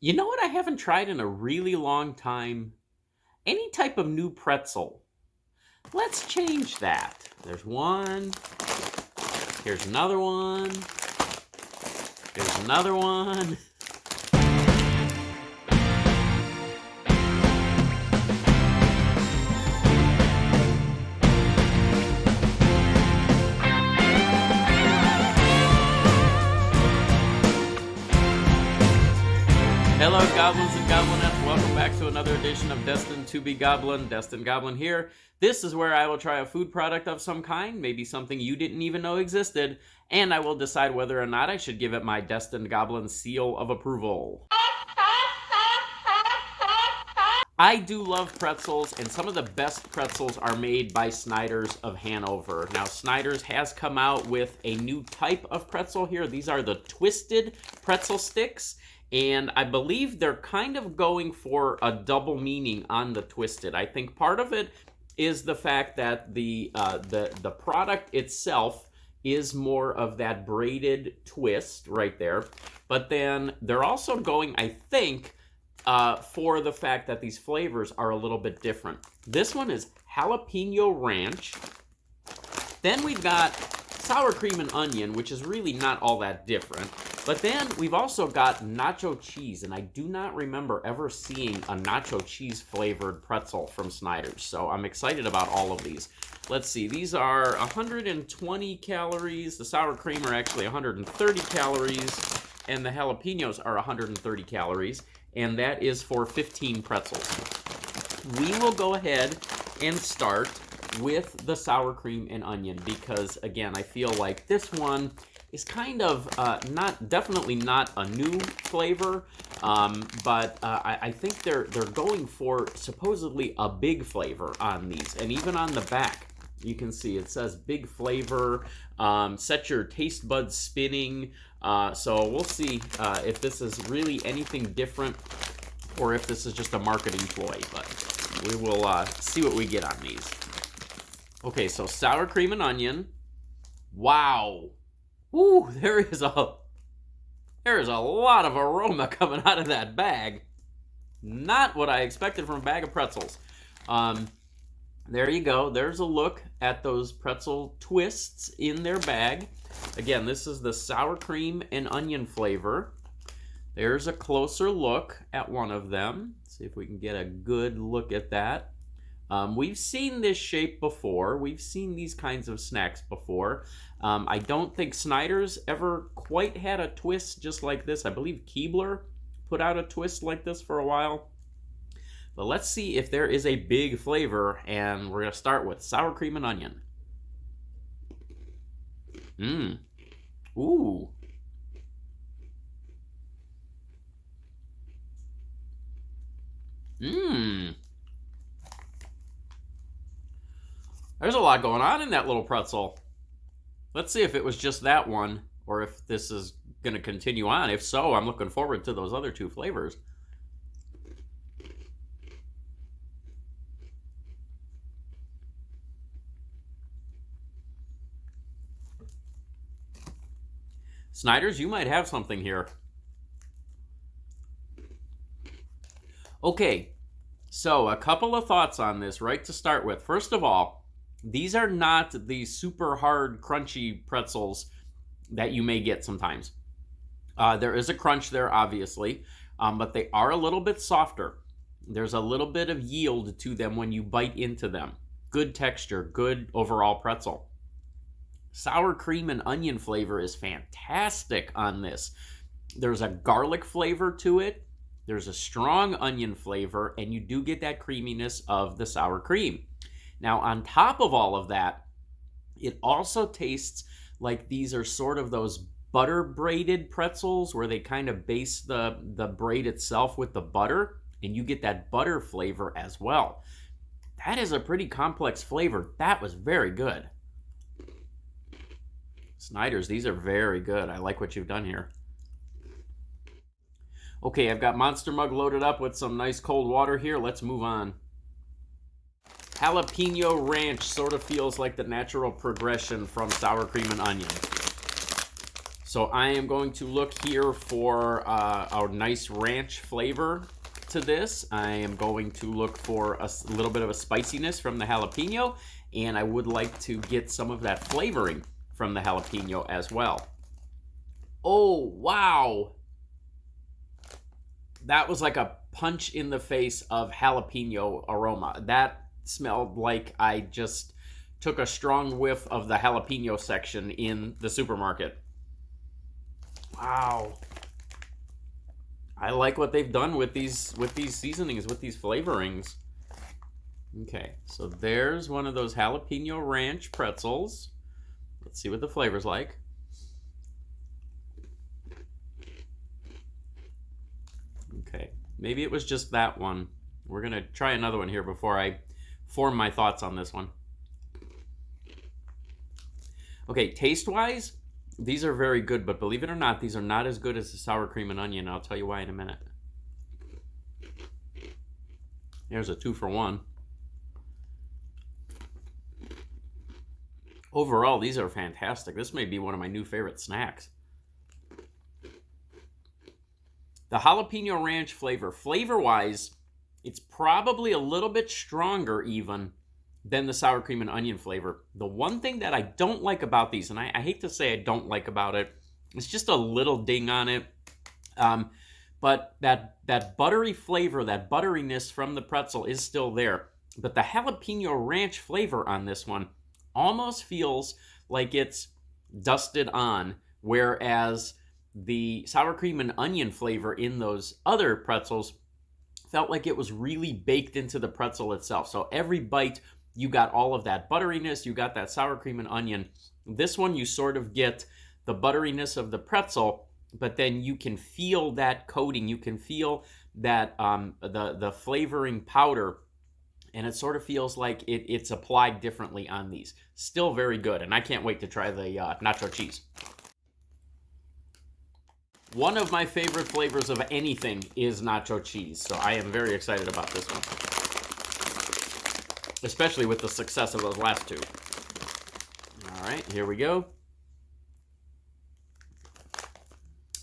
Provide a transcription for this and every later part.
You know what I haven't tried in a really long time? Any type of new pretzel. Let's change that. There's one. Here's another one. Here's another one. Hello, goblins and goblinettes. Welcome back to another edition of Destined to be Goblin. Destined Goblin here. This is where I will try a food product of some kind, maybe something you didn't even know existed, and I will decide whether or not I should give it my Destined Goblin seal of approval. I do love pretzels, and some of the best pretzels are made by Snyder's of Hanover. Now, Snyder's has come out with a new type of pretzel here. These are the Twisted Pretzel Sticks. And I believe they're kind of going for a double meaning on the twisted. I think part of it is the fact that the product itself is more of that braided twist right there. But then they're also going, I think, for the fact that these flavors are a little bit different. This one is Jalapeno Ranch. Then we've got sour cream and onion, which is really not all that different. But then we've also got Nacho Cheese, and I do not remember ever seeing a Nacho Cheese flavored pretzel from Snyder's, so I'm excited about all of these. Let's see, these are 120 calories, the sour cream are actually 130 calories, and the jalapenos are 130 calories, and that is for 15 pretzels. We will go ahead and start with the sour cream and onion, because again, I feel like this one is kind of definitely not a new flavor, but I think they're going for supposedly a big flavor on these, and even on the back you can see it says big flavor, set your taste buds spinning, so we'll see if this is really anything different or if this is just a marketing ploy, but we will see what we get on these. Okay, so sour cream and onion. Wow. Ooh, there is a lot of aroma coming out of that bag. Not what I expected from a bag of pretzels. There you go. There's a look at those pretzel twists in their bag. Again, this is the sour cream and onion flavor. There's a closer look at one of them. Let's see if we can get a good look at that. We've seen this shape before. We've seen these kinds of snacks before. I don't think Snyder's ever quite had a twist just like this. I believe Keebler put out a twist like this for a while. But let's see if there is a big flavor, and we're going to start with sour cream and onion. Ooh. There's a lot going on in that little pretzel. Let's see if it was just that one, or if this is going to continue on. If so, I'm looking forward to those other two flavors. Snyder's, you might have something here. Okay, so a couple of thoughts on this right to start with. First of all, these are not the super hard, crunchy pretzels that you may get sometimes. There is a crunch there, obviously, but they are a little bit softer. There's a little bit of yield to them when you bite into them. Good texture, good overall pretzel. Sour cream and onion flavor is fantastic on this. There's a garlic flavor to it. There's a strong onion flavor, and you do get that creaminess of the sour cream. Now, on top of all of that, it also tastes like these are sort of those butter braided pretzels where they kind of base the braid itself with the butter, and you get that butter flavor as well. That is a pretty complex flavor. That was very good. Snyder's, these are very good. I like what you've done here. Okay, I've got Monster Mug loaded up with some nice cold water here. Let's move on. Jalapeno Ranch sort of feels like the natural progression from sour cream and onion. So I am going to look here for a nice ranch flavor to this. I am going to look for a little bit of a spiciness from the jalapeno, and I would like to get some of that flavoring from the jalapeno as well. Oh, wow. That was like a punch in the face of jalapeno aroma. That smelled like I just took a strong whiff of the jalapeno section in the supermarket. Wow. I like what they've done with these seasonings, with these flavorings. Okay, so there's one of those Jalapeno Ranch pretzels. Let's see what the flavor's like. Okay, maybe it was just that one. We're going to try another one here before I form my thoughts on this one. Okay, taste-wise, these are very good, but believe it or not, these are not as good as the sour cream and onion. I'll tell you why in a minute. There's a 2-for-1. Overall, these are fantastic. This may be one of my new favorite snacks. The Jalapeno Ranch flavor-wise, it's probably a little bit stronger even than the sour cream and onion flavor. The one thing that I don't like about these, and I hate to say I don't like about it, it's just a little ding on it. But that buttery flavor, that butteriness from the pretzel is still there. But the Jalapeno Ranch flavor on this one almost feels like it's dusted on, whereas the sour cream and onion flavor in those other pretzels felt like it was really baked into the pretzel itself. So every bite, you got all of that butteriness, you got that sour cream and onion. This one, you sort of get the butteriness of the pretzel, but then you can feel that coating, you can feel that the flavoring powder, and it sort of feels like it's applied differently on these. Still very good, and I can't wait to try the nacho cheese. One of my favorite flavors of anything is nacho cheese, so I am very excited about this one. Especially with the success of those last two. All right, here we go.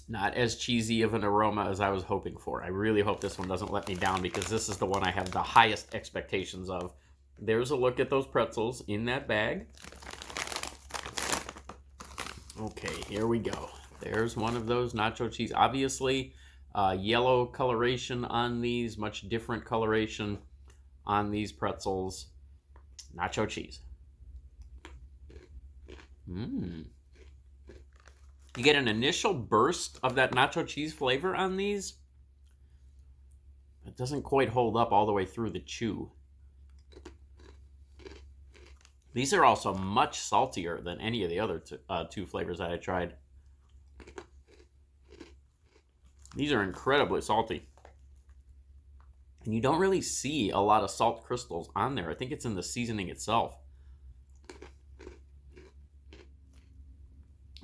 Not as cheesy of an aroma as I was hoping for. I really hope this one doesn't let me down because this is the one I have the highest expectations of. There's a look at those pretzels in that bag. Okay, here we go. There's one of those nacho cheese. Obviously, yellow coloration on these, much different coloration on these pretzels. Nacho cheese. You get an initial burst of that nacho cheese flavor on these. It doesn't quite hold up all the way through the chew. These are also much saltier than any of the other two flavors that I tried. These are incredibly salty. And you don't really see a lot of salt crystals on there. I think it's in the seasoning itself.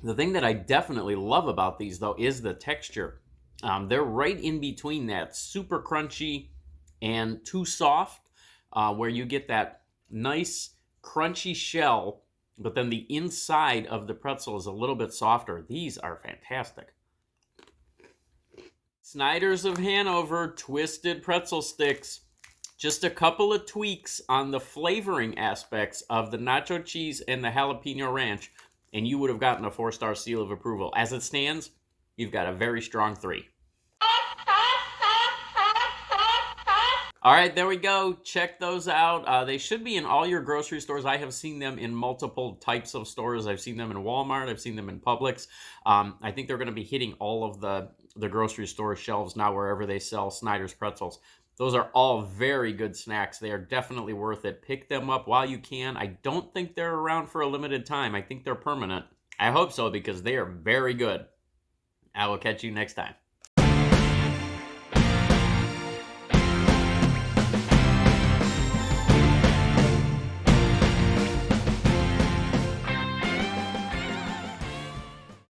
The thing that I definitely love about these, though, is the texture. They're right in between that super crunchy and too soft, where you get that nice crunchy shell, but then the inside of the pretzel is a little bit softer. These are fantastic. Snyder's of Hanover Twisted Pretzel Sticks. Just a couple of tweaks on the flavoring aspects of the nacho cheese and the Jalapeno Ranch, and you would have gotten a 4-star seal of approval. As it stands, you've got a very strong 3. All right, there we go. Check those out. They should be in all your grocery stores. I have seen them in multiple types of stores. I've seen them in Walmart. I've seen them in Publix. I think they're going to be hitting all of the grocery store shelves now wherever they sell Snyder's pretzels. Those are all very good snacks. They are definitely worth it. Pick them up while you can. I don't think they're around for a limited time. I think they're permanent. I hope so because they are very good. I will catch you next time.